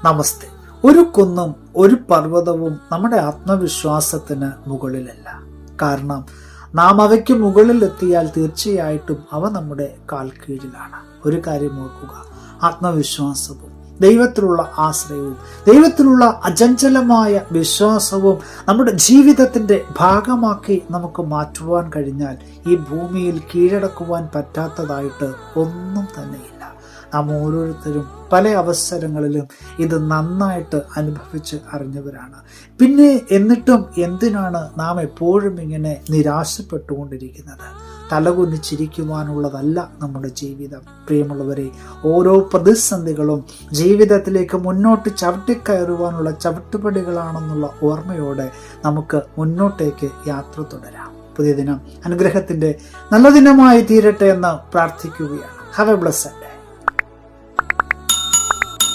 നമസ്തേ. ഒരു കുന്നും ഒരു പർവ്വതവും നമ്മുടെ ആത്മവിശ്വാസത്തിന് മുകളിലല്ല. കാരണം നാം അവയ്ക്ക് മുകളിൽ എത്തിയാൽ തീർച്ചയായിട്ടും അവ നമ്മുടെ കാൽ കീഴിലാണ്. ഒരു കാര്യം ഓർക്കുക, ആത്മവിശ്വാസവും ദൈവത്തിലുള്ള ആശ്രയവും ദൈവത്തിലുള്ള അചഞ്ചലമായ വിശ്വാസവും നമ്മുടെ ജീവിതത്തിന്റെ ഭാഗമാക്കി നമുക്ക് മാറ്റുവാൻ കഴിഞ്ഞാൽ ഈ ഭൂമിയിൽ കീഴടക്കുവാൻ പറ്റാത്തതായിട്ട് ഒന്നും തന്നെയില്ല. നാം ഓരോരുത്തരും പല അവസരങ്ങളിലും ഇത് നന്നായിട്ട് അനുഭവിച്ച് അറിഞ്ഞവരാണ്. പിന്നെ എന്നിട്ടും എന്തിനാണ് നാം എപ്പോഴും ഇങ്ങനെ നിരാശപ്പെട്ടുകൊണ്ടിരിക്കുന്നത്? തലകുനിച്ചിരിക്കുവാനുള്ളതല്ല നമ്മുടെ ജീവിതം. പ്രിയമുള്ളവരെ, ഓരോ പ്രതിസന്ധികളും ജീവിതത്തിലേക്ക് മുന്നോട്ട് ചവിട്ടിക്കയറുവാനുള്ള ചവിട്ടുപടികളാണെന്നുള്ള ഓർമ്മയോടെ നമുക്ക് മുന്നോട്ടേക്ക് യാത്ര തുടരാം. പുതിയ ദിനം അനുഗ്രഹത്തിന്റെ നല്ല ദിനമായി തീരട്ടെ എന്ന് പ്രാർത്ഥിക്കുകയാണ്. Have A blessed day.